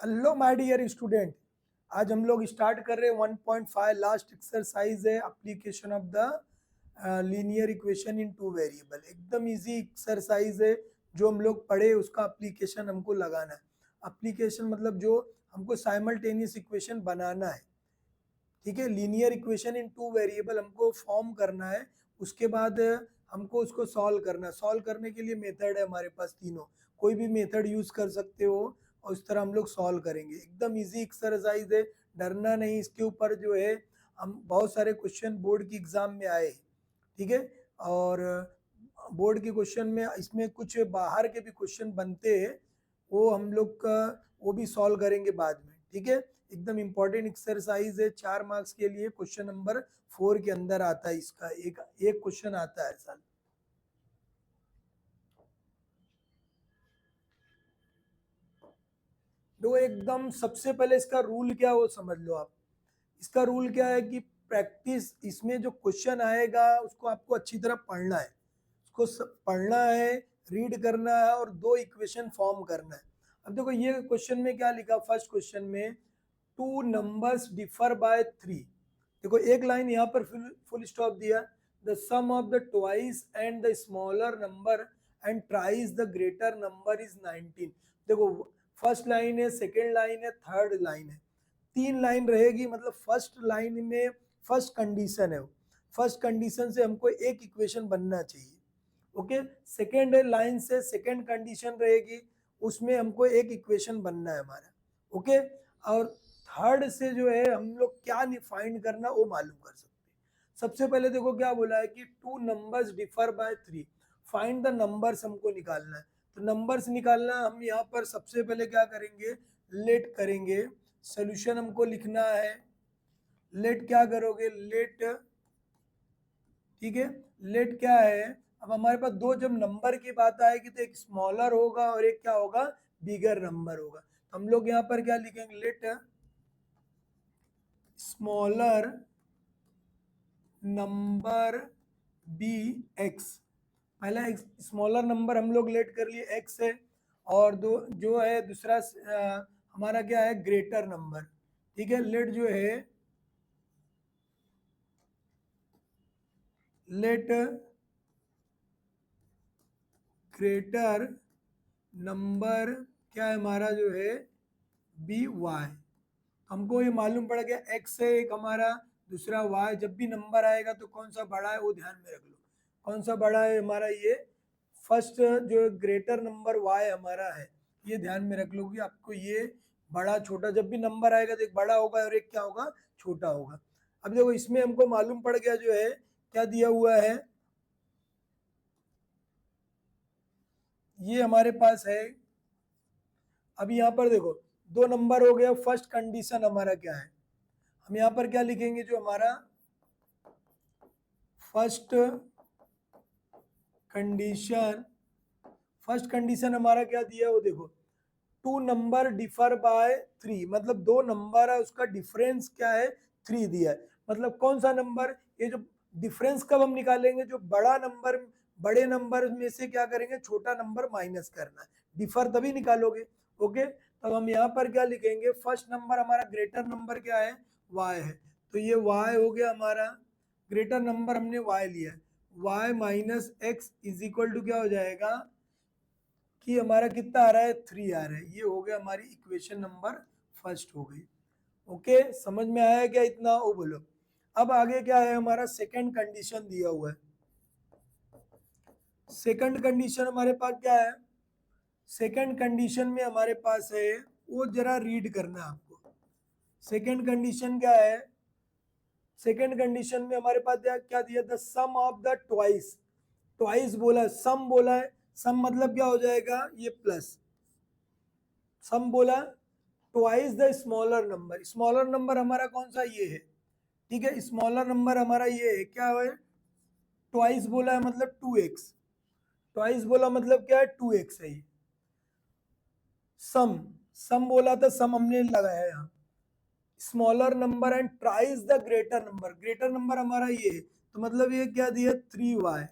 Hello my dear student, आज हम लोग स्टार्ट कर रहे हैं 1.5 लास्ट एक्सरसाइज है application of the linear equation in two variable. एकदम इजी एक्सरसाइज है। जो हम लोग पढ़े उसका एप्लीकेशन हमको लगाना है। एप्लीकेशन मतलब जो हमको साइमल्टेनियस इक्वेशन बनाना है, ठीक है। Linear equation in two variable हमको फॉर्म करना है। उसके बाद हमको उसको सॉल्व करना है। सॉल्व करने के लिए मेथड है हमारे पास तीनों, कोई भी मेथड यूज कर सकते हो और इस तरह हम लोग सॉल्व करेंगे। एकदम इजी एक्सरसाइज है, डरना नहीं। इसके ऊपर जो है हम बहुत सारे क्वेश्चन बोर्ड की एग्जाम में आए, ठीक है। और बोर्ड के क्वेश्चन में इसमें कुछ बाहर के भी क्वेश्चन बनते हैं, वो हम लोग का वो भी सॉल्व करेंगे बाद में, ठीक है। एकदम इंपॉर्टेंट एक्सरसाइज है, 4 मार्क्स के लिए। क्वेश्चन नंबर 4 के अंदर आता है इसका, एक क्वेश्चन आता है साल। तो एकदम सबसे पहले इसका रूल क्या है वो समझ लो आप। इसका रूल क्या है कि प्रैक्टिस, इसमें जो क्वेश्चन आएगा उसको आपको अच्छी तरह पढ़ना है। उसको पढ़ना है, रीड करना है और 2 इक्वेशन फॉर्म करना है। अब देखो ये क्वेश्चन में क्या लिखा, फर्स्ट क्वेश्चन में 2 नंबर्स डिफर बाय 3। देखो एक लाइन यहाँ पर फुल स्टॉप दिया। The sum of the twice and the smaller number and thrice the greater number is 19। देखो फर्स्ट लाइन है, सेकेंड लाइन है, थर्ड लाइन है, 3 लाइन रहेगी। मतलब फर्स्ट लाइन में फर्स्ट कंडीशन है, फर्स्ट कंडीशन से हमको एक इक्वेशन बनना चाहिए, ओके। सेकेंड लाइन से सेकेंड कंडीशन रहेगी, उसमें हमको एक इक्वेशन बनना है हमारा, ओके। और थर्ड से जो है हम लोग क्या फाइंड करना वो मालूम कर सकते हैं। सबसे पहले देखो क्या बोला है कि 2 numbers differ by 3, find the numbers हमको निकालना है। तो नंबर्स निकालना, हम यहाँ पर सबसे पहले क्या करेंगे, लेट करेंगे। सोल्यूशन हमको लिखना है। लेट क्या करोगे, लेट, ठीक है। लेट क्या है, अब हमारे पास दो, जब नंबर की बात आएगी तो एक स्मॉलर होगा और एक क्या होगा, बिगर नंबर होगा। तो हम लोग यहाँ पर क्या लिखेंगे, let smaller number be x. पहला स्मॉलर नंबर हम लोग लेट कर लिए एक्स है, और दो जो है दूसरा हमारा क्या है, ग्रेटर नंबर, ठीक है। लेट जो है, लेट ग्रेटर नंबर क्या है हमारा जो है, बी वाई। हमको ये मालूम पड़ गया एक्स है एक हमारा, दूसरा वाई। जब भी नंबर आएगा तो कौन सा बड़ा है वो ध्यान में रख लो। कौन सा बड़ा है हमारा, ये फर्स्ट जो ग्रेटर नंबर वाई हमारा है, ये ध्यान में रख लोगे आपको। ये बड़ा छोटा जब भी नंबर आएगा तो एक बड़ा होगा और एक क्या होगा, छोटा होगा। अब देखो इसमें हमको मालूम पड़ गया जो है क्या दिया हुआ है, ये हमारे पास है। अब यहाँ पर देखो 2 नंबर हो गया। फर्स्ट कंडीशन हमारा क्या है, हम यहाँ पर क्या लिखेंगे, जो हमारा फर्स्ट कंडीशन, फर्स्ट कंडीशन हमारा क्या दिया वो देखो, 2 नंबर डिफर बाय 3, मतलब 2 नंबर है उसका डिफरेंस क्या है, 3 दिया है। मतलब कौन सा नंबर, ये जो डिफरेंस कब हम निकालेंगे, जो बड़ा नंबर, बड़े नंबर में से क्या करेंगे, छोटा नंबर माइनस करना है, डिफर तभी निकालोगे, ओके। तब हम यहाँ पर क्या लिखेंगे, फर्स्ट नंबर हमारा ग्रेटर नंबर क्या है, वाई है। तो ये वाई हो गया हमारा, ग्रेटर नंबर हमने वाई लिया है। Y minus x is equal to क्या हो जाएगा, कि हमारा कितना आ रहा है, 3 आ रहा है। ये हो गया हमारी इक्वेशन नंबर फर्स्ट हो गई, ओके। समझ में आया क्या इतना, वो बोलो। अब आगे क्या है हमारा, सेकंड कंडीशन दिया हुआ है। सेकंड कंडीशन हमारे पास क्या है, सेकंड कंडीशन में हमारे पास है, वो जरा रीड करना है आपको। सेकंड कंडीशन क्या है, सेकंड कंडीशन में हमारे पास क्या दिया, the sum of the twice. Twice बोला, सम बोला है। सम मतलब क्या हो जाएगा, ये प्लस, सम बोला, twice the smaller number. Smaller number हमारा कौन सा, ये है, ठीक है। स्मॉलर नंबर हमारा ये है, क्या है, ट्वाइस बोला है मतलब 2x। ट्वाइस बोला मतलब क्या है, 2x है ये। सम, सम बोला था, सम हमने लगाया यहाँ। Smaller number and thrice the greater number, greater number हमारा ये है, तो मतलब ये क्या दिया, 3y।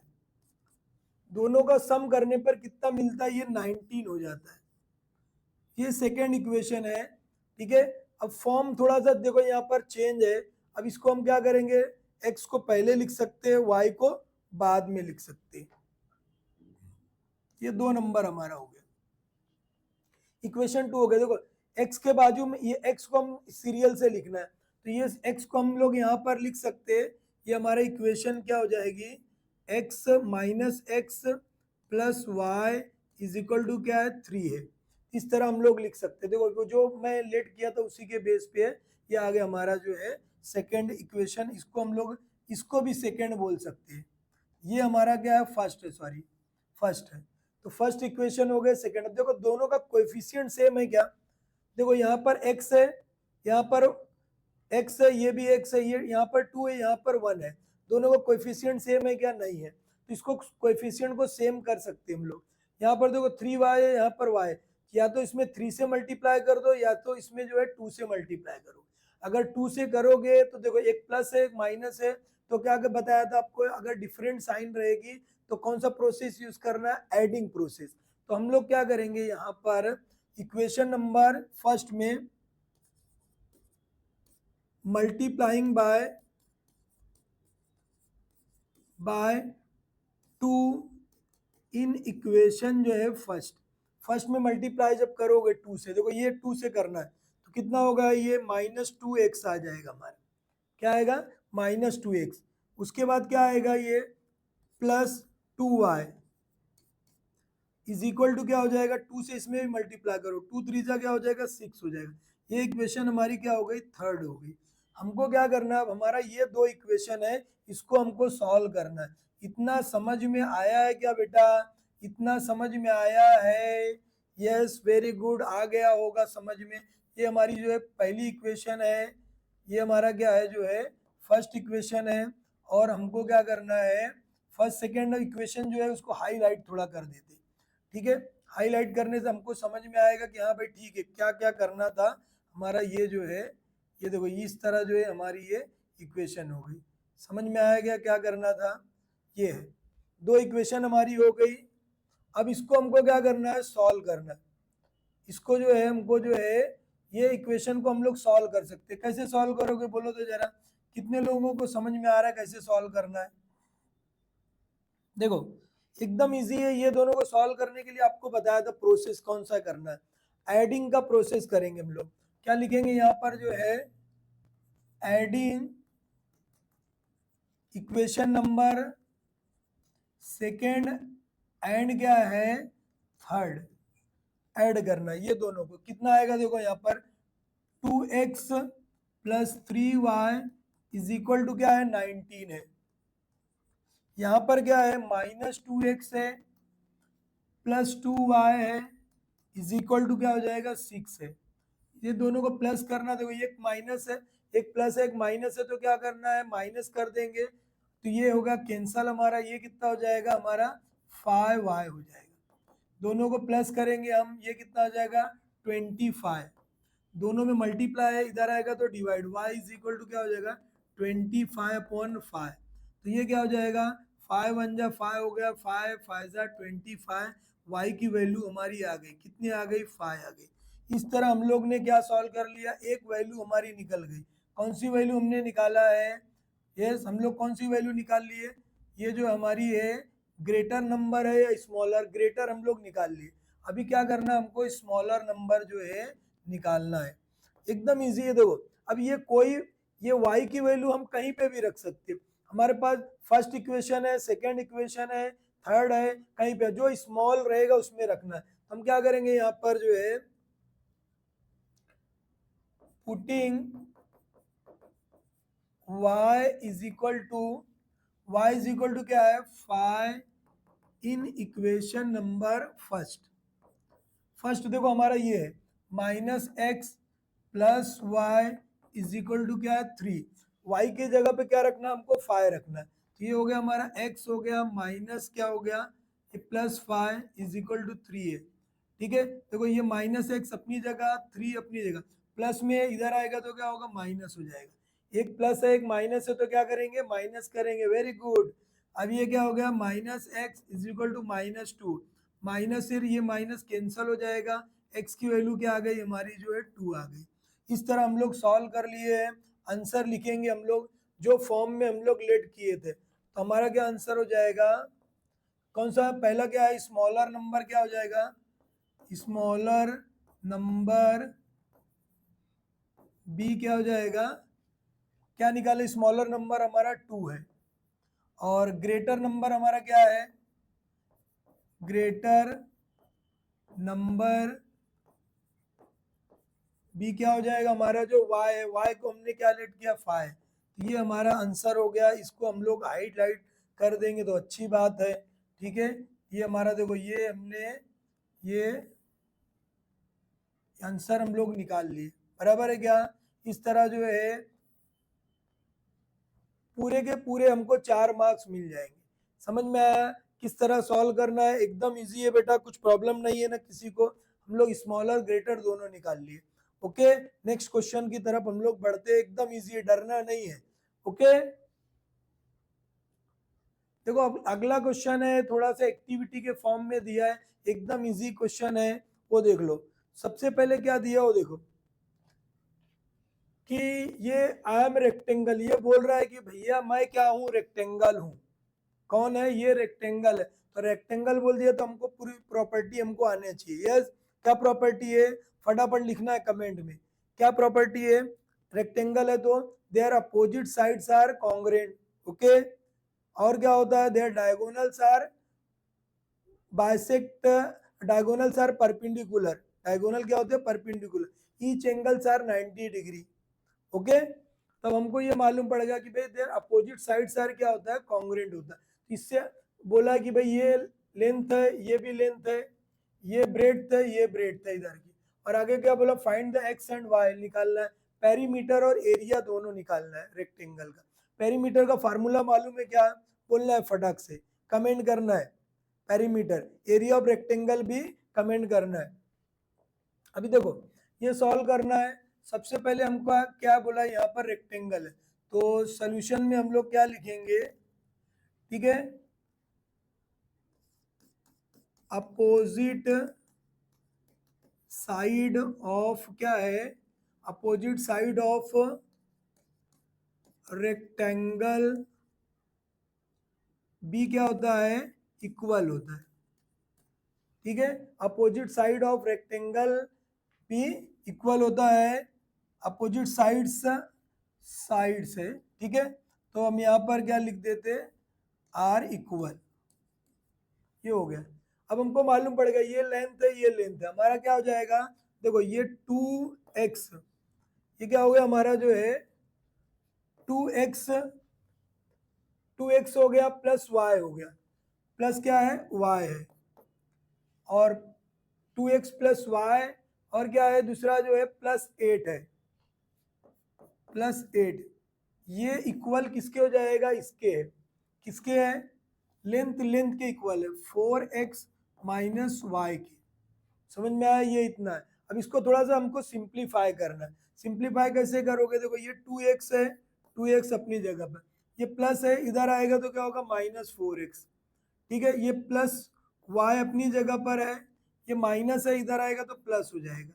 दोनों का सम करने पर कितना मिलता है, ये 19 हो जाता है। ये सेकेंड इक्वेशन है। ठीक है। अब फॉर्म थोड़ा सा देखो यहाँ पर चेंज है। अब इसको हम क्या करेंगे, x को पहले लिख सकते हैं, y को बाद में लिख सकते हैं। ये 2 नंबर हमारा हो गया। इक्वेशन 2 हो गया। देखो x के बाजू में ये x को हम सीरियल से लिखना है, तो ये x को हम लोग यहाँ पर लिख सकते हैं। ये हमारा इक्वेशन क्या हो जाएगी, x minus x plus y is equal to क्या है 3 है। इस तरह हम लोग लिख सकते हैं। देखो जो मैं लेट किया था उसी के बेस पे ये आगे हमारा जो है सेकेंड इक्वेशन। इसको हम लोग इसको भी सेकेंड बोल सकते हैं। ये हमारा क्या है फर्स्ट है, सॉरी फर्स्ट है। तो फर्स्ट इक्वेशन हो गए। सेकेंड, अब देखो दोनों का कोएफिशिएंट सेम है क्या, देखो यहाँ पर x है, यहाँ पर x है, ये भी x है, ये यहाँ पर 2 है, यहाँ पर 1 है। दोनों का कोएफिशिएंट सेम है क्या, नहीं है। तो इसको कोएफिशिएंट को सेम कर सकते हैं हम लोग। यहाँ पर देखो 3y है, यहाँ पर y, या तो इसमें 3 से मल्टीप्लाई कर दो या तो इसमें जो है 2 से मल्टीप्लाई करो। अगर 2 से करोगे तो देखो एक प्लस है एक माइनस है, तो क्या बताया था आपको, अगर डिफरेंट साइन रहेगी तो कौन सा प्रोसेस यूज करना है, एडिंग प्रोसेस। तो हम लोग क्या करेंगे यहाँ पर इक्वेशन नंबर फर्स्ट में मल्टीप्लाइंग बाय 2 इन इक्वेशन जो है फर्स्ट में मल्टीप्लाई जब करोगे 2 से, देखो ये 2 से करना है तो कितना होगा, ये -2x आ जाएगा हमारा। क्या आएगा, -2x। उसके बाद क्या आएगा, ये +2y इज इक्वल टू क्या हो जाएगा, 2 से इसमें भी मल्टीप्लाई करो, 2 3 क्या हो जाएगा 6 हो जाएगा। ये इक्वेशन हमारी क्या हो गई, थर्ड हो गई। हमको क्या करना है, अब हमारा ये 2 इक्वेशन है, इसको हमको सॉल्व करना है। इतना समझ में आया है क्या बेटा, इतना समझ में आया है, यस वेरी गुड, आ गया होगा समझ में। ये हमारी जो है पहली इक्वेशन है, ये हमारा क्या है जो है फर्स्ट इक्वेशन है। और हमको क्या करना है, फर्स्ट सेकेंड इक्वेशन जो है उसको हाईलाइट थोड़ा कर देते, ठीक है। हाईलाइट करने से हमको समझ में आएगा कि हाँ भाई ठीक है क्या क्या करना था हमारा। ये जो है ये देखो इस तरह जो है हमारी ये इक्वेशन हो गई। समझ में आएगा क्या करना था, ये है 2 इक्वेशन हमारी हो गई। अब इसको हमको क्या करना है, सॉल्व करना है। इसको जो है हमको जो है ये इक्वेशन को हम लोग सॉल्व कर सकते हैं। कैसे सॉल्व करोगे बोलो तो जरा, कितने लोगों को समझ में आ रहा है कैसे सॉल्व करना है। देखो एकदम इजी है, ये दोनों को सॉल्व करने के लिए आपको बताया था प्रोसेस कौन सा करना है। एडिंग का प्रोसेस करेंगे हम लोग। क्या लिखेंगे यहाँ पर जो है, adding equation number second and क्या है थर्ड, ऐड करना है ये दोनों को। कितना आएगा देखो यहाँ पर 2x plus 3y is equal to क्या है 19 है। यहाँ पर क्या है -2x है प्लस 2y है इज इक्वल टू क्या हो जाएगा 6 है। ये दोनों को प्लस करना, देखो ये एक माइनस है एक प्लस है एक माइनस है, तो क्या करना है माइनस कर देंगे, तो ये होगा कैंसल हमारा। ये कितना हो जाएगा हमारा 5y हो जाएगा। दोनों को प्लस करेंगे हम, ये कितना हो जाएगा 25। दोनों में मल्टीप्लाई है, इधर आएगा तो divide, y is equal to क्या हो जाएगा 25/5। तो ये क्या हो जाएगा 5 1 जा 5 हो गया, 5 5 जा 25। y की वैल्यू हमारी आ गई, कितनी आ गई 5 आ गई। इस तरह हम लोग ने क्या सॉल्व कर लिया, एक वैल्यू हमारी निकल गई। कौन सी वैल्यू हमने निकाला है, यस हम लोग कौन सी वैल्यू निकाल लिए, ये जो हमारी है ग्रेटर नंबर है या स्मॉलर, ग्रेटर हम लोग निकाल लिए। अभी क्या करना है हमको, स्मॉलर नंबर जो है निकालना है। एकदम इजी है। देखो अब ये y की वैल्यू हम कहीं पे भी रख सकते हैं। हमारे पास फर्स्ट इक्वेशन है, सेकंड इक्वेशन है, थर्ड है, कहीं पे जो स्मॉल रहेगा उसमें रखना है। हम क्या करेंगे यहाँ पर जो है putting y is equal to क्या है 5 इन इक्वेशन नंबर फर्स्ट देखो हमारा ये है -x plus y is equal to क्या है 3। y के जगह पे क्या रखना है हमको 5 रखना है। तो ये हो गया हमारा x हो गया माइनस क्या हो गया ये +5 इज इक्वल टू 3 है। ठीक है, देखो ये -x अपनी जगह 3 अपनी जगह, प्लस में इधर आएगा तो क्या होगा माइनस हो जाएगा। एक प्लस है एक माइनस है तो क्या करेंगे माइनस करेंगे, वेरी गुड। अब ये क्या हो गया -x is equal to -2, minus से ये माइनस कैंसल हो जाएगा, x की वैल्यू क्या आ गई हमारी जो है 2 आ गई। इस तरह हम लोग सॉल्व कर लिए हैं। आंसर लिखेंगे हम लोग जो फॉर्म में हम लोग लेट किए थे। तो हमारा क्या आंसर हो जाएगा, कौन सा पहला क्या है, स्मॉलर नंबर क्या हो जाएगा, स्मॉलर नंबर बी क्या हो जाएगा, क्या निकाले, स्मॉलर नंबर हमारा 2 है और ग्रेटर नंबर हमारा क्या है, ग्रेटर नंबर बी क्या हो जाएगा, हमारा जो y है, y को हमने क्या लेट किया 5। तो ये हमारा आंसर हो गया। इसको हम लोग हाईलाइट कर देंगे तो अच्छी बात है, ठीक है। ये हमारा देखो, ये हमने ये आंसर हम लोग निकाल लिए, बराबर है क्या। इस तरह जो है पूरे के पूरे हमको 4 मार्क्स मिल जाएंगे। समझ में आया किस तरह सॉल्व करना है, एकदम इजी है बेटा, कुछ प्रॉब्लम नहीं है ना किसी को। हम लोग स्मॉलर ग्रेटर दोनों निकाल लिए। ओके, नेक्स्ट क्वेश्चन की तरफ हम लोग बढ़ते हैं, एकदम इजी है, डरना नहीं है। ओके, देखो अब अगला क्वेश्चन है, थोड़ा सा एक्टिविटी के फॉर्म में दिया है, एकदम इजी क्वेश्चन है, वो देख लो। सबसे पहले क्या दिया वो देखो कि ये आई एम रेक्टेंगल, ये बोल रहा है कि भैया मैं क्या हूँ, रेक्टेंगल हूँ। कौन है ये, रेक्टेंगल है। तो रेक्टेंगल बोल दिया तो हमको पूरी प्रॉपर्टी हमको आनी चाहिए। यस, क्या प्रॉपर्टी है, फटाफट लिखना है कमेंट में, क्या प्रॉपर्टी है। रेक्टेंगल है तो their opposite sides are congruent. Okay, और क्या होता है, their diagonals are bisect, diagonals are perpendicular, diagonal क्या होते हैं, perpendicular, each angles are 90 degree. Okay, तब हमको ये मालूम पड़ेगा कि भाई देयर अपोजिट साइड्स आर क्या होता है, कॉन्ग्रुएंट होता है। इससे बोला कि भाई ये लेंथ है, ये भी लेंथ है, ये ब्रेड्थ है, ये ब्रेड्थ है इधर की। और आगे क्या बोला, find the x and y निकालना है, पेरीमीटर और एरिया दोनों निकालना है रेक्टेंगल का। पेरीमीटर का फार्मूला मालूम है क्या, बोलना है फटाक से, कमेंट करना है। पेरीमीटर, एरिया ऑफ रेक्टेंगल भी कमेंट करना है। अभी देखो ये सॉल्व करना है। सबसे पहले हमको क्या बोला, यहाँ पर रेक्टेंगल है, तो सॉल्यूशन में हम लोग क्या लिखेंगे, ठीक है, अपोजिट साइड ऑफ क्या है, opposite side of rectangle b क्या होता है, इक्वल होता है। ठीक है, opposite side of rectangle b equal होता है, अपोजिट साइड्स साइड से। ठीक है, तो हम यहाँ पर क्या लिख देते, आर इक्वल, ये हो गया। अब हमको मालूम पड़ेगा ये लेंथ है, ये लेंथ है, हमारा क्या हो जाएगा, देखो ये 2x, ये क्या हो गया हमारा जो है 2x, 2x हो गया प्लस y हो गया, प्लस क्या है y है, और 2x प्लस y, और क्या है दूसरा जो है प्लस 8 है, प्लस 8, ये इक्वल किसके हो जाएगा, इसके है। किसके है, लेंथ, लेंथ के इक्वल है 4x माइनस वाई के। समझ में आया, ये इतना है। अब इसको थोड़ा सा हमको सिंप्लीफाई करना है। सिंप्लीफाई कैसे करोगे, देखो ये 2x है, 2x अपनी जगह पर, ये प्लस है, इधर आएगा तो क्या होगा -4x। ठीक है, ये प्लस y अपनी जगह पर है, ये माइनस है, इधर आएगा तो प्लस हो जाएगा।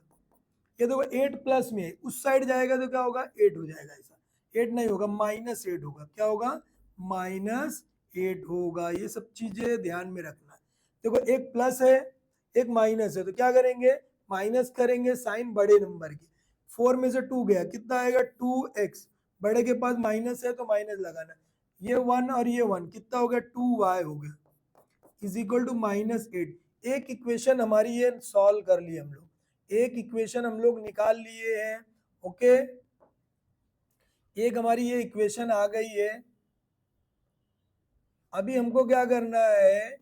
ये देखो 8 प्लस में है, उस साइड जाएगा तो क्या होगा 8 हो जाएगा, ऐसा 8 नहीं होगा, -8 होगा। क्या होगा, -8 होगा। ये सब चीजें ध्यान में रखना है। देखो एक प्लस है, एक माइनस है, तो क्या करेंगे, माइनस करेंगे साइन बड़े नंबर की। 4 में से 2 गया, कितना आएगा 2x, बड़े के पास माइनस है तो माइनस लगाना। ये 1 और ये 1 कितना हो गया, 2y हो गया, इज इक्वल टू -8। एक इक्वेशन हमारी ये सॉल्व कर ली हम लोग, एक इक्वेशन हम लोग निकाल लिए हैं। ओके, एक हमारी ये इक्वेशन आ गई है। अभी हमको क्या करना है,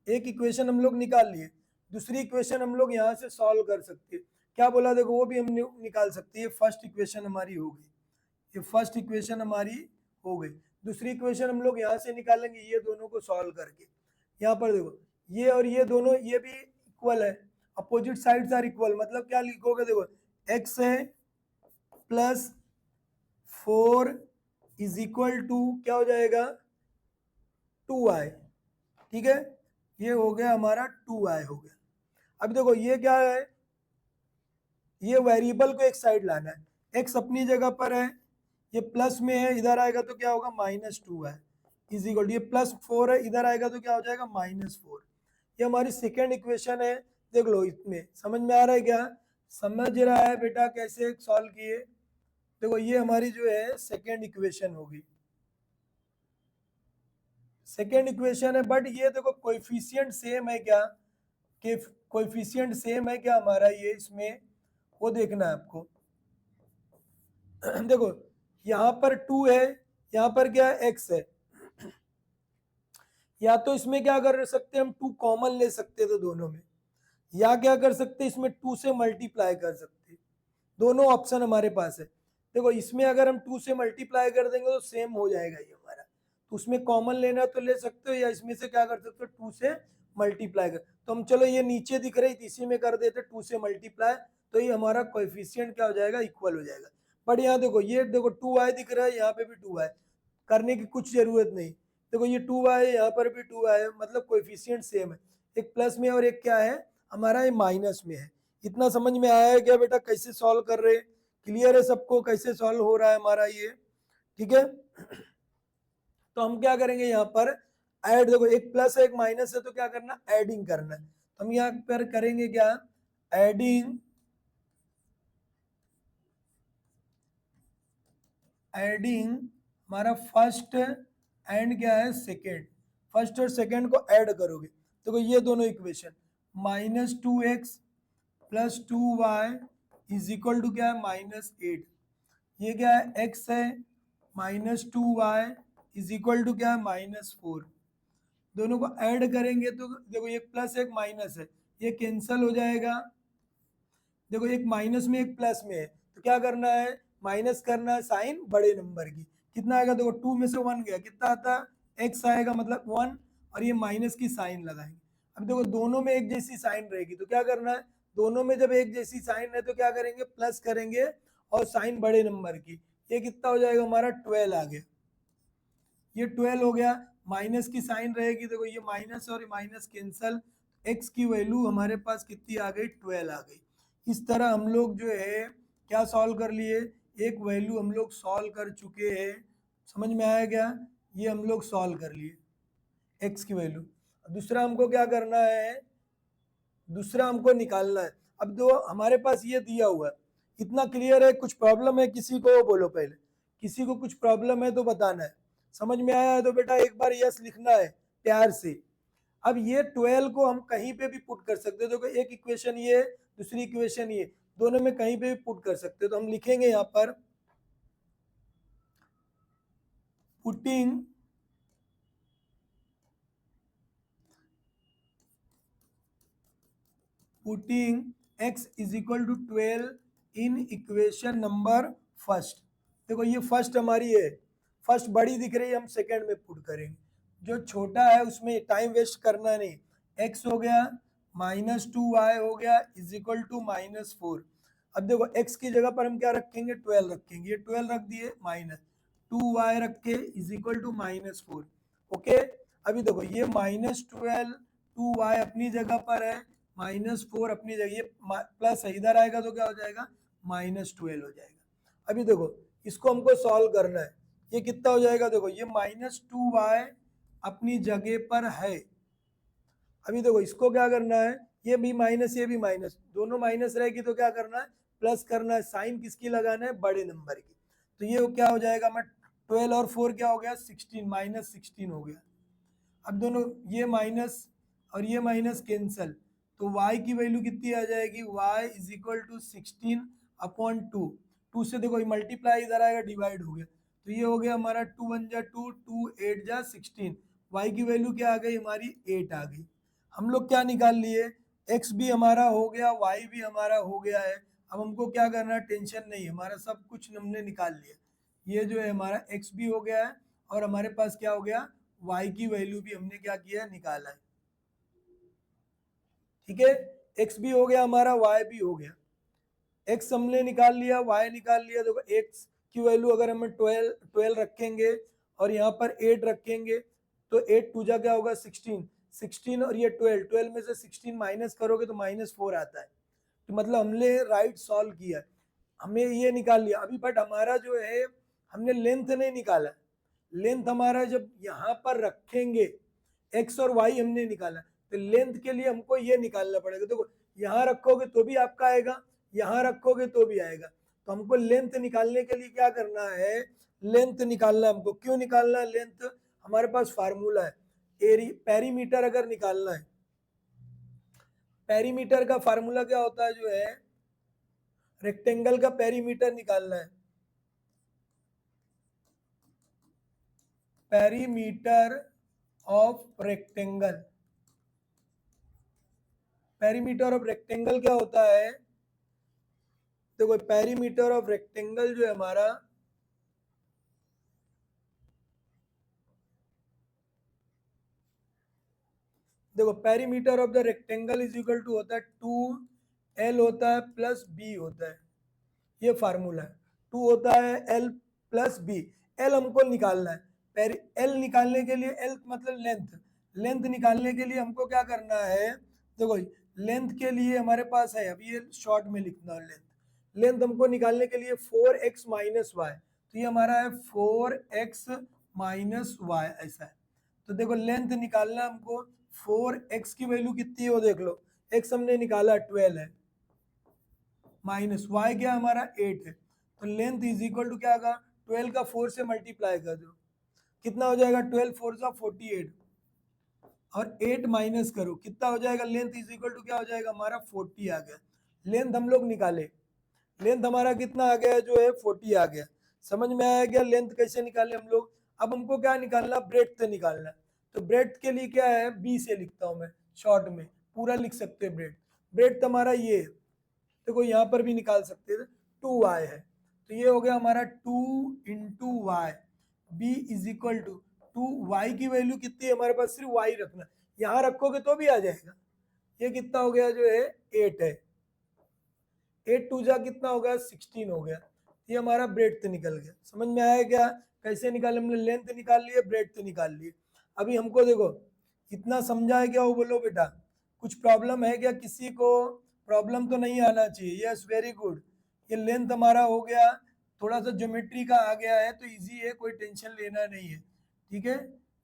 एक इक्वेशन हम लोग निकाल लिए, दूसरी इक्वेशन हम लोग यहाँ से सॉल्व कर सकते हैं। क्या बोला, देखो वो भी हम निकाल सकते हैं। फर्स्ट इक्वेशन हमारी हो गई, ये फर्स्ट इक्वेशन हमारी हो गई। दूसरी इक्वेशन हम लोग यहाँ से निकालेंगे, ये दोनों को सॉल्व करके। यहाँ पर देखो ये और ये दोनों, ये भी इक्वल है, अपोजिट साइड्स आर इक्वल, मतलब क्या लिखोगे, देखो x है प्लस 4 इज इक्वल टू क्या हो जाएगा 2y। ठीक है, ये हो गया हमारा 2y हो गया। अब देखो ये क्या है, ये वेरिएबल को एक साइड लाना है, x अपनी जगह पर है, ये प्लस में है, इधर आएगा तो क्या होगा -2 है, इज इक्वल, ये +4 है, इधर आएगा तो क्या हो जाएगा -4। ये हमारी सेकेंड इक्वेशन है। देख लो, इसमें समझ में आ रहा है क्या? समझ रहा है बेटा कैसे सॉल्व किए? देखो ये हमारी जो है सेकेंड इक्वेशन होगी, सेकेंड इक्वेशन है। बट ये देखो कोएफिशिएंट सेम है क्या, कि कोएफिशिएंट सेम है क्या हमारा ये इसमें, वो देखना है आपको। देखो यहाँ पर 2 है, यहाँ पर क्या है x है, या तो इसमें क्या कर सकते हैं हम 2 कॉमन ले सकते तो दोनों में, या क्या कर सकते हैं इसमें 2 से मल्टीप्लाई कर सकते, दोनों ऑप्शन हमारे पास है। देखो इसमें अगर हम 2 से मल्टीप्लाई कर देंगे तो सेम हो जाएगा ये हमारा, तो उसमें कॉमन लेना तो ले सकते हो, या इसमें से क्या कर सकते हो 2 से मल्टीप्लाई कर, तो हम चलो ये नीचे दिख रही है इसी में कर देते 2 से मल्टीप्लाई, तो ये हमारा कोएफिशिएंट क्या हो जाएगा, इक्वल हो जाएगा। बट यहाँ देखो ये देखो 2y दिख रहा है, यहाँ पे भी 2y, करने की कुछ जरूरत नहीं। देखो ये 2y है, यहाँ पर भी 2y है, मतलब कोएफिशिएंट सेम है, एक प्लस में और एक क्या है हमारा ये माइनस में है। इतना समझ में आया है क्या बेटा, कैसे सॉल्व कर रहे हैं? क्लियर है सबको कैसे सॉल्व हो रहा है हमारा ये? ठीक है। तो हम क्या करेंगे यहाँ पर ऐड, देखो एक प्लस है एक माइनस है, तो क्या करना, एडिंग करना है। तो हम यहाँ पर करेंगे क्या, एडिंग, एडिंग हमारा फर्स्ट एंड क्या है सेकेंड, फर्स्ट और सेकेंड को ऐड करोगे तो ये दोनों equation -2x + 2y is equal to क्या है -8, ये क्या है x है, -2y इज इक्वल टू क्या है -4। दोनों को ऐड करेंगे तो देखो ये प्लस एक माइनस है, ये कैंसल हो जाएगा। देखो एक माइनस में एक प्लस में है, तो क्या करना है, माइनस करना है साइन बड़े नंबर की। कितना आएगा, देखो 2 में से 1 गया, कितना आता है x आएगा, मतलब 1, और ये माइनस की साइन लगाएंगे। अब देखो दोनों में एक जैसी साइन रहेगी, तो क्या करना है, दोनों में जब एक जैसी साइन है तो क्या करेंगे, प्लस करेंगे और साइन बड़े नंबर की। ये कितना हो जाएगा हमारा 12 आ गया, ये 12 हो गया। माइनस की साइन रहेगी, देखो ये माइनस और माइनस कैंसल, x की वैल्यू हमारे पास कितनी आ गई, 12 आ गई। इस तरह हम लोग जो है क्या सॉल्व कर लिए, एक वैल्यू हम लोग सॉल्व कर चुके हैं। समझ में आया क्या, ये हम लोग सॉल्व कर लिए x की वैल्यू। दूसरा हमको क्या करना है, दूसरा हमको निकालना है। अब दो हमारे पास ये दिया हुआ है, इतना क्लियर है? कुछ प्रॉब्लम है किसी को, बोलो पहले, किसी को कुछ प्रॉब्लम है तो बताना है। समझ में आया है तो बेटा एक बार यस लिखना है प्यार से। अब ये 12 को हम कहीं पे भी पुट कर सकते हो, देखो एक इक्वेशन ये, दूसरी इक्वेशन ये, दोनों में कहीं पे भी पुट कर सकते हो। तो हम लिखेंगे यहाँ पर putting putting x is equal to 12 in equation number first. देखो ये फर्स्ट हमारी है, फर्स्ट बड़ी दिख रही है, हम सेकंड में पुट करेंगे। जो छोटा है उसमें टाइम वेस्ट करना नहीं, x हो गया -2y हो गया इज इक्वल टू -4। अब देखो x की जगह पर हम क्या रखेंगे, 12 रखेंगे, ये 12 रख दिए, -2y रख के इज इक्वल टू -4। ओके, अभी देखो ये -12, 2y अपनी जगह पर है, -4 अपनी जगह, ये प्लस है, इधर आएगा तो क्या हो जाएगा, -12 हो जाएगा। अभी देखो इसको हमको सॉल्व करना है, ये कितना हो जाएगा, देखो ये -2y अपनी जगह पर है। अभी देखो इसको क्या करना है, ये भी माइनस ये भी माइनस, दोनों माइनस रहेगी तो क्या करना है, प्लस करना है, साइन किसकी लगाना है, बड़े नंबर की। तो ये क्या हो जाएगा, मैं 12 और 4 क्या हो गया, 16, -16 हो गया। अब दोनों ये माइनस और ये माइनस कैंसल, तो y की वैल्यू कितनी आ जाएगी, y इज इक्वल टू 16/2। 2 से देखो मल्टीप्लाई इधर आएगा, डिवाइड हो गया, तो ये हो गया हमारा 2 1 जा 2, 2 8 जा 16। y की वैल्यू क्या आ गई हमारी, 8 आ गई। हम लोग क्या निकाल लिए, x भी हमारा हो गया, y भी हमारा हो गया है। अब हमको क्या करना है, टेंशन नहीं, हमारा सब कुछ हमने निकाल लिया। ये जो है हमारा x भी हो गया है, और हमारे पास क्या हो गया, y की वैल्यू भी हमने क्या किया, निकाला है। ठीक है, x भी हो गया हमारा, y भी हो गया। x हमने निकाल लिया, y निकाल लिया। देखो x की वैल्यू अगर हम 12 रखेंगे और यहाँ पर 8 रखेंगे, तो 8 टू जा क्या होगा, 16, 16 और ये 12 में से 16 माइनस करोगे तो -4 आता है। तो मतलब हमने राइट सॉल्व किया, हमें ये निकाल लिया अभी, बट हमारा जो है हमने लेंथ नहीं निकाला। लेंथ हमारा जब यहाँ पर रखेंगे एक्स और वाई हमने निकाला, तो लेंथ के लिए हमको ये निकालना पड़ेगा। देखो यहाँ रखोगे तो भी आपका आएगा, यहाँ रखोगे तो भी आएगा। तो हमको लेंथ निकालने के लिए क्या करना है, लेंथ निकालना है हमको। क्यों निकालना है लेंथ, हमारे पास फार्मूला है पेरीमीटर अगर निकालना है, पेरीमीटर का फार्मूला क्या होता है, जो है रेक्टेंगल का पेरीमीटर निकालना है। Perimeter of rectangle, perimeter of rectangle क्या होता है, देखो पेरीमीटर ऑफ रेक्टेंगल जो है हमारा, देखो perimeter of the rectangle is equal to होता है 2l होता है प्लस b होता है, ये फार्मूला है। 2 होता है l प्लस b, l हमको निकालना है। l निकालने के लिए, l मतलब लेंथ, लेंथ निकालने के लिए हमको क्या करना है, देखो लेंथ के लिए हमारे पास है, अभी ये शॉर्ट में लिखना है लेंथ। लेंथ हमको निकालने के लिए 4x माइनस वाई, तो ये हमारा है 4x माइनस वाई, ऐसा है। तो देखो लेंथ निकालना हमको, 4x की वैल्यू कितनी है वो देख लो, x हमने निकाला 12 है, माइनस वाई क्या हमारा 8 है। तो लेंथ इज इक्वल टू क्या होगा, 12 का 4 से मल्टीप्लाई कर दो, कितना हो जाएगा, 12 4 का 48, और 8 माइनस करो कितना हो जाएगा, लेंथ इज इक्वल टू क्या हो जाएगा हमारा 40 आ गया। लेंथ हम लोग निकाले, लेंथ हमारा कितना आ गया जो है 40 आ गया। समझ में आया क्या लेंथ कैसे निकाले हम लोग। अब हमको क्या निकालना, ब्रेड्थ निकालना। तो ब्रेड्थ के लिए क्या है, बी से लिखता हूं मैं शॉर्ट में, पूरा लिख सकते हैं ब्रेड्थ। ब्रेड्थ हमारा ये है, देखो यहाँ पर भी निकाल सकते थे, 2y है, तो ये हो गया हमारा 2 into y, b is equal to 2y की वैल्यू कितनी है हमारे पास, सिर्फ y रखना, यहाँ रखोगे तो भी आ जाएगा। ये कितना हो गया जो है 8 है, 8 टू जा कितना हो गया 16 हो गया। ये हमारा ब्रेड्थ निकल गया। समझ में आया क्या, कैसे निकाले हमने, लेंथ निकाल लिए, ब्रेड्थ निकाल लिए। अभी हमको देखो इतना समझा है क्या, वो बोलो बेटा कुछ प्रॉब्लम है क्या किसी को, प्रॉब्लम तो नहीं आना चाहिए, यस वेरी गुड। ये लेंथ हमारा हो गया, थोड़ा सा ज्योमेट्री का आ गया है तो इजी है, कोई टेंशन लेना नहीं है, ठीक है।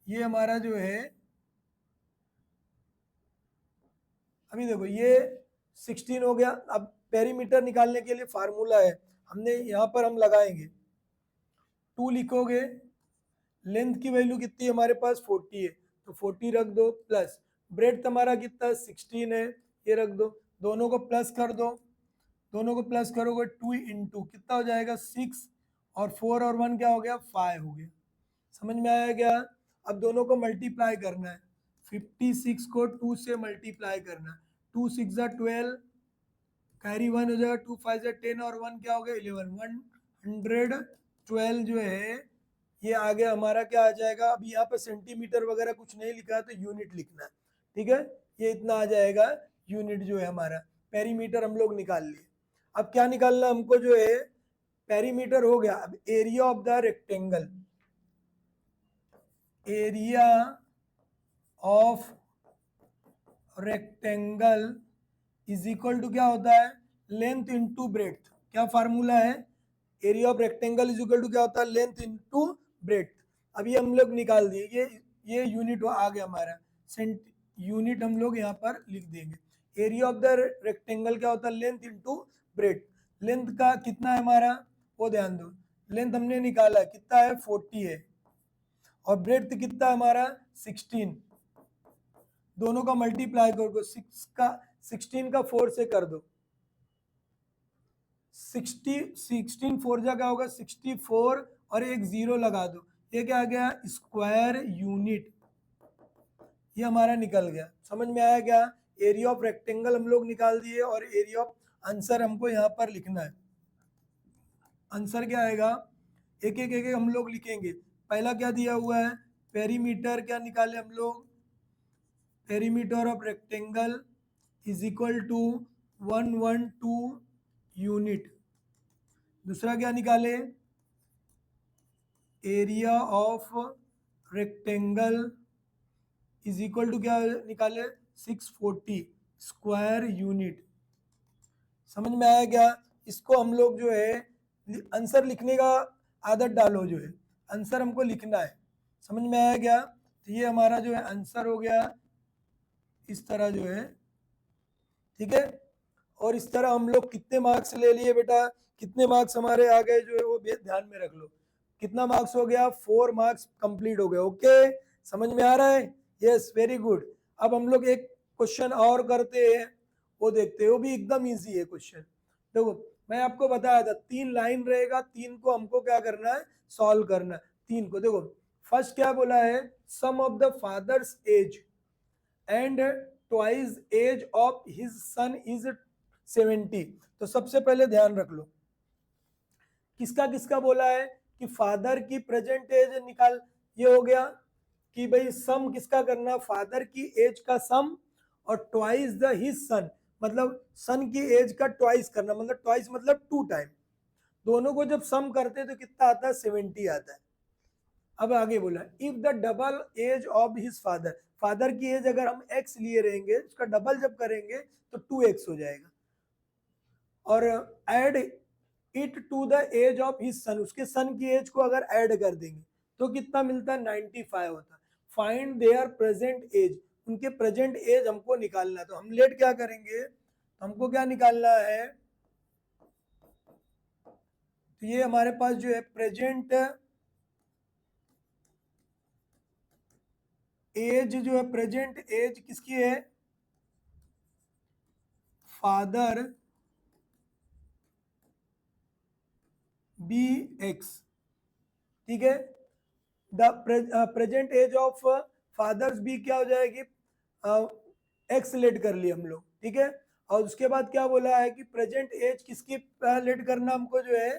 ये हमारा जो है अभी देखो ये 16 हो गया। अब पेरीमीटर निकालने के लिए फार्मूला है, हमने यहाँ पर हम लगाएंगे 2 लिखोगे, लेंथ की वैल्यू कितनी है हमारे पास 40 है, तो 40 रख दो, प्लस ब्रेड्थ हमारा कितना 16 है, ये रख दो, दोनों को प्लस कर दो, दोनों को प्लस करोगे 2 इंटू कितना हो जाएगा 6, और 4 और 1 क्या हो गया 5 हो गया। समझ में आया क्या। अब दोनों को मल्टीप्लाई करना है, 56 को 2 से मल्टीप्लाई करना है, 2 6 जा 12, कैरी 1 हो जाएगा, 2 5 जा 10, और 1 क्या हो गया 11, 112 जो है ये आ गया हमारा, क्या आ जाएगा, अभी यहाँ पे सेंटीमीटर वगैरह कुछ नहीं लिखा है तो यूनिट लिखना है, ठीक है। ये इतना आ जाएगा यूनिट जो है हमारा। पेरीमीटर हम लोग निकाल लिए। अब क्या निकालना हमको जो है, पेरीमीटर हो गया, अब area of the rectangle, area of rectangle is equal to क्या होता है, लेंथ इंटू ब्रेड्थ। क्या फार्मूला है, area of rectangle is equal to क्या होता है, लेंथ इंटू ब्रेड्थ। अभी हम लोग निकाल दिए, ये यूनिट आ गया हमारा, सेंट यूनिट हम लोग यहाँ पर लिख देंगे। एरिया ऑफ द रेक्टेंगल क्या होता है, लेंथ इंटू ब्रेड्थ। लेंथ का कितना है हमारा वो ध्यान दो, लेंथ हमने निकाला कितना है 40 है, और ब्रेड्थ कितना हमारा 16, दोनों का मल्टीप्लाई करो, 16 का 4 से कर दो, 16 4 जा क्या होगा 64, और एक 0 लगा दो, ये क्या आ गया स्क्वायर यूनिट, ये हमारा निकल गया। समझ में आया क्या, एरिया ऑफ रेक्टेंगल हम लोग निकाल दिए, और एरिया ऑफ आंसर हमको यहाँ पर लिखना है। आंसर क्या आएगा, एक एक हम लोग लिखेंगे। पहला क्या दिया हुआ है, पेरीमीटर क्या निकाले हम लोग, perimeter of rectangle is equal to 112 unit. दूसरा क्या निकाले, area of rectangle is equal to क्या निकाले 640 स्क्वायर यूनिट। समझ में आया क्या? इसको हम लोग जो है आंसर लिखने का आदत डालो, जो है आंसर हमको लिखना है। समझ में आया क्या? तो ये हमारा जो है आंसर हो गया इस तरह जो है, ठीक है। और इस तरह हम लोग कितने मार्क्स ले लिए बेटा, कितने मार्क्स हमारे आ गए जो है वो भी ध्यान में रख लो। कितना मार्क्स हो गया? 4 मार्क्स कंप्लीट हो गए। ओके, समझ में आ रहा है? Yes, very good. अब हम लोग एक क्वेश्चन और करते हैं, वो देखते हैं, वो भी एकदम इजी है क्वेश्चन। देखो, मैं आपको बताया था 3 लाइन रहेगा, 3 को हमको क्या करना है? सॉल्व करना है। 3 को देखो, फर्स्ट क्या बोला है? Sum of the father's age and twice age of his son is 70। तो सबसे पहले ध्यान रख लो, किसका किसका बोला है कि फादर की प्रेजेंट एज निकाल। ये हो गया कि भाई सम किसका करना? फादर की एज का सम, और ट्वाइस द हिज सन, मतलब सन की एज का ट्वाइस करना, मतलब ट्वाइस मतलब 2 टाइम। दोनों को जब सम करते हैं तो कितना आता है? 70 आता है। अब आगे बोला, if the double age of his father, father की एज अगर हम x लिए रहेंगे, उसका डबल जब करेंगे तो 2x हो जाएगा, और add it to the age of his son, उसके सन की एज को अगर ऐड कर देंगे तो कितना मिलता है? 95 होता है। फाइंड देयर प्रेजेंट एज, उनके प्रेजेंट एज हमको निकालना है। तो हम लेट क्या करेंगे? हमको क्या निकालना है? तो ये हमारे पास जो है प्रेजेंट एज, जो है प्रेजेंट एज किसकी है? फादर बी एक्स, ठीक है। The present age of fathers be क्या हो जाएगी? एक्स लेट कर लिए हम लोग, ठीक है। और उसके बाद क्या बोला है कि प्रेजेंट एज किसकी लेट करना हमको, जो है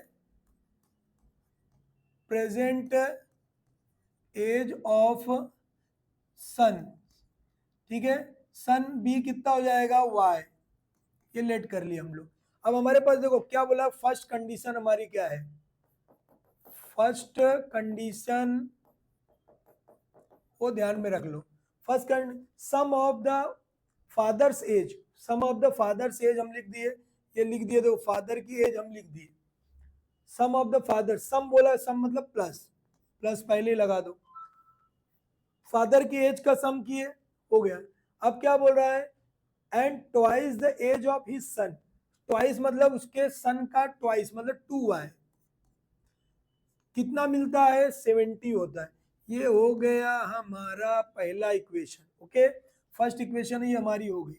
प्रेजेंट एज ऑफ सन, ठीक है। सन बी कितना हो जाएगा? वाई। ये लेट कर लिए हम लोग। अब हमारे पास देखो क्या बोला, फर्स्ट कंडीशन हमारी क्या है? फर्स्ट कंडीशन वो ध्यान में रख लो। First sum of the father's age, sum of the father's age हम लिख दिए, ये लिख दिए, देखो फादर की एज हम लिख दिए। सम ऑफ द फादर, सम बोला, सम मतलब प्लस, प्लस पहले लगा दो। फादर की एज का सम किए, हो गया। अब क्या बोल रहा है? And twice the age of his son, twice मतलब उसके सन का ट्वाइस मतलब 2 आए, कितना मिलता है? 70 होता है। ये हो गया हमारा पहला इक्वेशन। ओके, फर्स्ट इक्वेशन ही हमारी हो गई।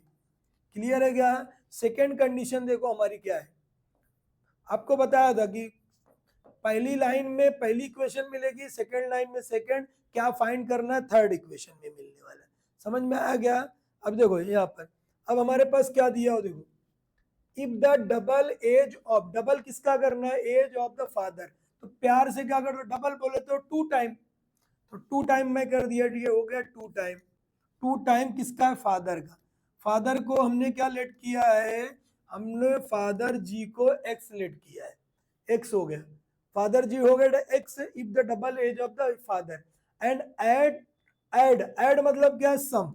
क्लियर है क्या? सेकेंड कंडीशन देखो हमारी क्या है। आपको बताया था कि पहली लाइन में पहली इक्वेशन मिलेगी, सेकेंड लाइन में सेकेंड, क्या फाइंड करना है? थर्ड इक्वेशन में मिलने वाला है। समझ में आ गया? अब देखो यहाँ पर, अब हमारे पास क्या दिया हो, देखो if the double age of, double किसका करना है? Age of the father. तो प्यार से क्या कर दो, डबल बोले तो 2 टाइम, तो 2 टाइम मैं कर दिया, ये हो गया 2 टाइम। 2 टाइम किसका है? फादर का। फादर को हमने क्या लेट किया है? हमने फादर जी को एक्स लेट किया है, एक्स हो गया, फादर जी हो गए x, if the double age of the father, and add, add मतलब क्या है? Sum,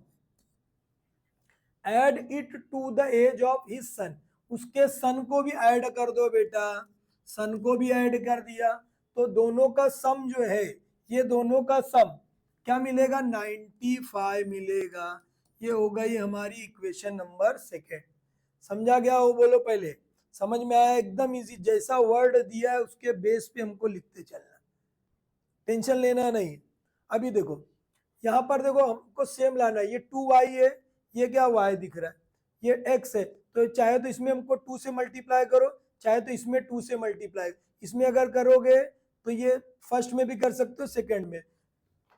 add it to the age of his son, उसके सन को भी ऐड कर दो बेटा, सन को भी ऐड कर दिया, तो दोनों का सम जो है, ये दोनों का सम क्या मिलेगा? 95 मिलेगा। ये हो गई हमारी इक्वेशन नंबर सेकेंड। समझा गया हो? बोलो पहले। समझ में आया? एकदम इजी, जैसा वर्ड दिया है उसके बेस पे हमको लिखते चलना, टेंशन लेना नहीं। अभी देखो यहाँ पर, देखो हमको सेम लाना है, ये 2y है, ये क्या y दिख रहा है, ये x है, तो चाहे तो इसमें हमको 2 से मल्टीप्लाई करो, चाहे तो इसमें 2 से मल्टीप्लाई, इसमें अगर करोगे तो ये फर्स्ट में भी कर सकते हो, सेकंड में,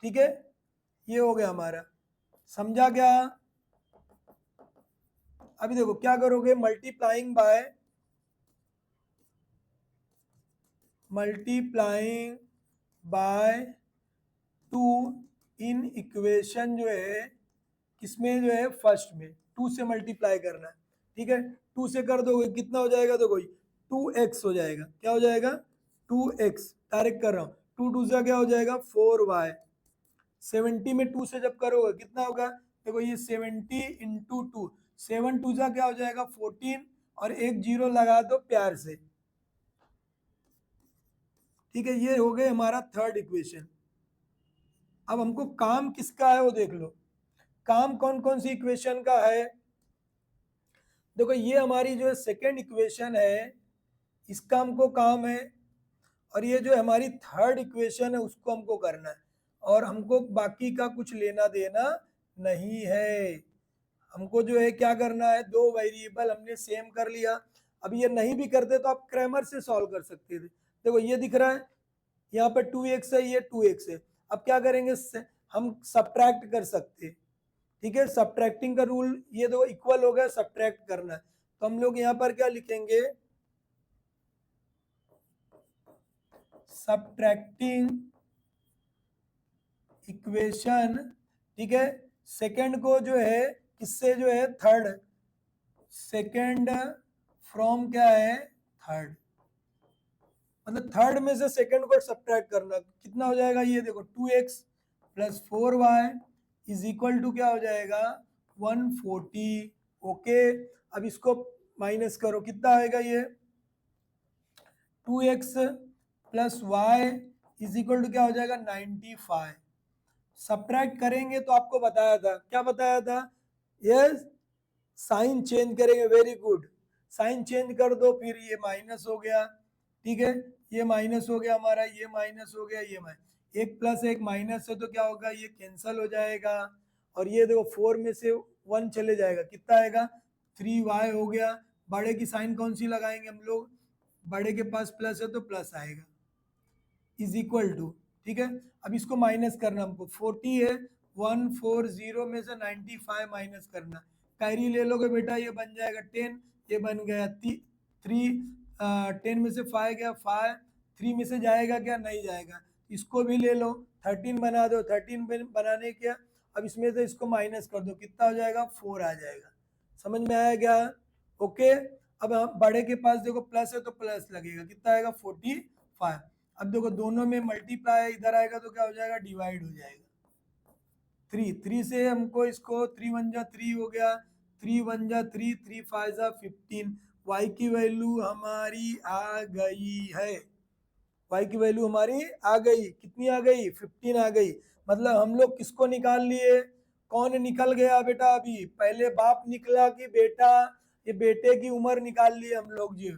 ठीक है। ये हो गया हमारा, समझा क्या? अभी देखो क्या करोगे, मल्टीप्लाइंग बाय 2 इन इक्वेशन जो है, किसमें जो है? फर्स्ट में 2 से मल्टीप्लाई करना है, ठीक है। 2 से कर दोगे कितना हो जाएगा? तो कोई 2x हो जाएगा, क्या हो जाएगा? 2x, डायरेक्ट कर रहा हूँ, 2 2 से क्या हो जाएगा? 4y। 70 में 2 से जब करोगे कितना होगा? देखो ये 70 इंटू 2, 7 2 जा क्या हो जाएगा? 14, और एक जीरो लगा दो प्यार से। ठीक है, ये हो गए हमारा थर्ड इक्वेशन। अब हमको काम किसका है वो देख लो। काम कौन कौन सी इक्वेशन का है? देखो ये हमारी जो सेकेंड इक्वेशन है इसका हमको काम है, और ये जो हमारी थर्ड इक्वेशन है उसको हमको करना है, और हमको बाकी का कुछ लेना देना नहीं है। हमको जो है क्या करना है, दो वेरिएबल हमने सेम कर लिया। अब ये नहीं भी करते तो आप क्रैमर से सॉल्व कर सकते थे। देखो ये दिख रहा है, यहाँ पर 2x है, ये 2x है। अब क्या करेंगे, हम सब्ट्रैक्ट कर सकते हैं। ठीक है, सब्ट्रैक्टिंग का रूल, ये दो इक्वल हो गया, सब्ट्रैक्ट करना है। तो हम लोग यहाँ पर क्या लिखेंगे, सब्ट्रैक्टिंग इक्वेशन। ठीक है, सेकंड को जो है किससे, जो है थर्ड, सेकंड फ्रॉम क्या है, थर्ड, मतलब थर्ड में से सेकंड को सब्ट्रैक्ट करना। कितना हो जाएगा, ये देखो 2x plus 4y is equal to क्या हो जाएगा, 140। ओके, अब इसको माइनस करो, कितना आएगा ये, 2x plus y is equal to क्या हो जाएगा, 95। सब्ट्रैक्ट करेंगे तो आपको बताया था, क्या बताया था, यस साइन चेंज करेंगे, वेरी गुड, साइन चेंज कर दो, फिर ये माइनस हो गया। ठीक है, ये माइनस हो गया हमारा, ये माइनस हो गया, ये माइनस, एक प्लस एक माइनस है तो क्या होगा, ये कैंसल हो जाएगा। और ये देखो 4 में से 1 चले जाएगा, कितना आएगा, 3y हो गया। बड़े की साइन कौन सी लगाएंगे हम लोग, बड़े के पास प्लस है तो प्लस आएगा, इज इक्वल टू। ठीक है, अब इसको माइनस करना हमको, 40 है, 140 में से 95 माइनस करना। कैरी ले लोगे बेटा, ये बन जाएगा 10, ये बन गया 3, 10 में से 5 गया 5, 3 में से जाएगा क्या, नहीं जाएगा, इसको भी ले लो, 13 बना दो, 13 बनाने क्या, अब इसमें से इसको माइनस कर दो, कितना हो जाएगा, 4 आ जाएगा। समझ में आया क्या, ओके। अब हम बड़े के पास देखो प्लस है तो प्लस लगेगा, कितना आएगा, 45। अब देखो दोनों में मल्टीप्लाई, इधर आएगा तो क्या हो जाएगा, डिवाइड हो जाएगा। 3 से हमको इसको 3 वन जा 3 हो गया, 3 वन जा 3, 3 5 जा 15। y की वैल्यू हमारी आ गई है, y की वैल्यू हमारी आ गई, कितनी आ गई, 15 आ गई। मतलब हम लोग किसको निकाल लिए, कौन निकल गया बेटा, अभी पहले बाप निकला कि बेटा, ये बेटे की उम्र निकाल ली हम लोग जी,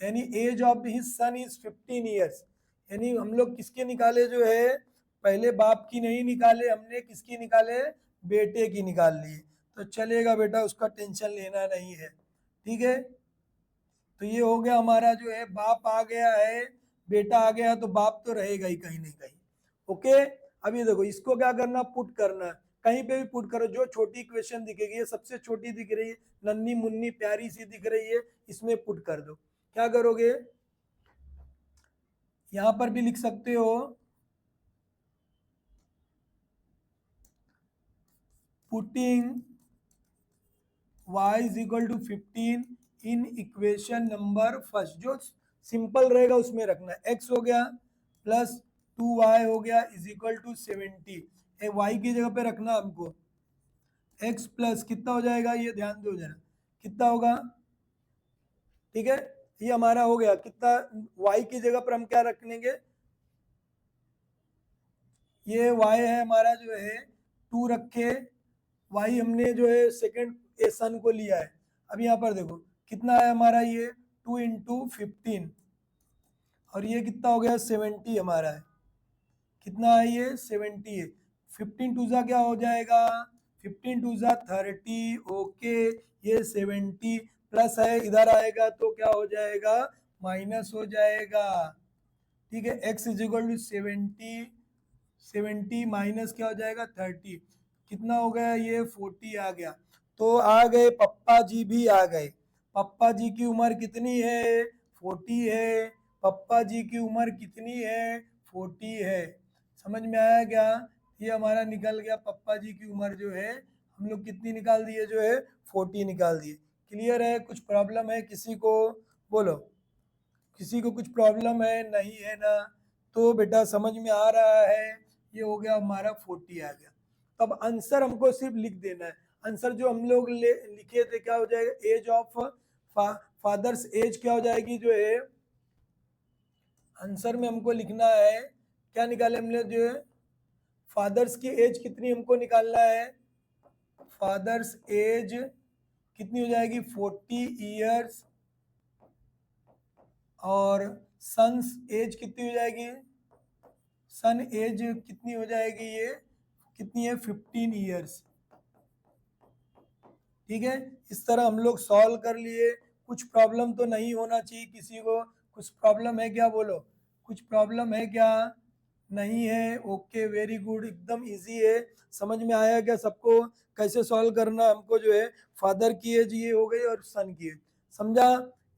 यानी age of his son is 15 years. यानी हम लोग किसके निकाले, जो है पहले बाप की नहीं निकाले हमने, किसकी निकाले, बेटे की निकाल ली। तो चलेगा बेटा, उसका टेंशन लेना नहीं है। ठीक है, तो ये हो गया हमारा, जो है बाप आ गया है, बेटा आ गया, तो बाप तो रहेगा ही कहीं नहीं कहीं। ओके, अब ये देखो इसको क्या करना, पुट करना, कहीं पे भी पुट करो, जो छोटी इक्वेशन दिखेगी, ये सबसे छोटी दिख रही है, नन्नी मुन्नी प्यारी सी दिख रही है, इसमें पुट कर दो। क्या करोगे, यहां पर भी लिख सकते हो, putting y is equal to 15 in equation number first, जो सिंपल रहेगा उसमें रखना, x हो गया प्लस 2y हो गया इज इक्वल टू 70। y की जगह पे रखना हमको, x प्लस कितना हो जाएगा, ये ध्यान दो जरा, कितना होगा। ठीक है, ये हमारा हो गया, कितना, y की जगह पर हम क्या रख लेंगे, ये y है हमारा, जो है 2 रखे, y हमने जो है सेकंड ए सन को लिया है। अब यहाँ पर देखो कितना है हमारा, ये 2 इंटू 15, और ये कितना हो गया, 70 हमारा है, कितना है ये, 70 है। 15 टू जा क्या हो जाएगा, 15 टू जा 30, ओके, ये 70 प्लस है, इधर आएगा तो क्या हो जाएगा, माइनस हो जाएगा। ठीक है, x is equal to 70 minus क्या हो जाएगा, 30, कितना हो गया, ये 40 आ गया। तो आ गए, पप्पा जी भी आ गए। पप्पा जी की उम्र कितनी है, 40 है। पप्पा जी की उम्र कितनी है, 40 है। समझ में आया क्या, ये हमारा निकल गया, पप्पा जी की उम्र जो है हम लोग कितनी निकाल दिए, जो है 40 निकाल दिए। क्लियर है, कुछ प्रॉब्लम है किसी को, बोलो, किसी को कुछ प्रॉब्लम है, नहीं है ना, तो बेटा समझ में आ रहा है, ये हो गया हमारा 40 आ गया। तो अब आंसर हमको सिर्फ लिख देना है, आंसर जो हम लोग लिखे थे क्या हो जाएगा, एज ऑफ फादर्स एज क्या हो जाएगी जो है आंसर में हमको लिखना है, क्या निकाले हमने जो है फादर्स की एज कितनी हमको निकालना है, फादर्स एज कितनी हो जाएगी 40 इयर्स और सन्स एज कितनी हो जाएगी, सन एज कितनी हो जाएगी, ये कितनी है 15 इयर्स। ठीक है, इस तरह हम लोग सॉल्व कर लिए। कुछ प्रॉब्लम तो नहीं होना चाहिए किसी को, कुछ प्रॉब्लम है क्या बोलो, कुछ प्रॉब्लम है क्या, नहीं है, ओके वेरी गुड, एकदम इजी है। समझ में आया क्या सबको कैसे सॉल्व करना, हमको जो है फादर की एज ये हो गई और सन की एज, समझा,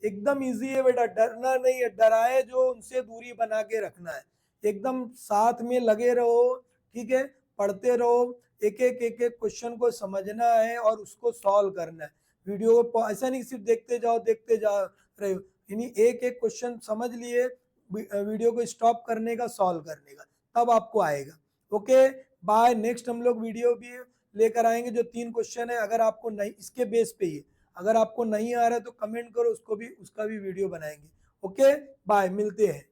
एकदम इजी है बेटा, डरना नहीं है, डराए जो उनसे दूरी बना के रखना है, एकदम साथ में लगे रहो, ठीक है, पढ़ते रहो, एक एक क्वेश्चन को समझना है और उसको सॉल्व करना है। वीडियो को ऐसा नहीं सिर्फ देखते जा रहे हो, यानी एक एक क्वेश्चन समझ लिए, वीडियो को स्टॉप करने का, सॉल्व करने का, तब आपको आएगा। ओके बाय, नेक्स्ट हम लोग वीडियो भी लेकर आएंगे जो 3 क्वेश्चन है, अगर आपको नहीं इसके बेस पे ही अगर आपको नहीं आ रहा है तो कमेंट करो, उसको भी उसका भी वीडियो बनाएंगे। ओके बाय, मिलते हैं।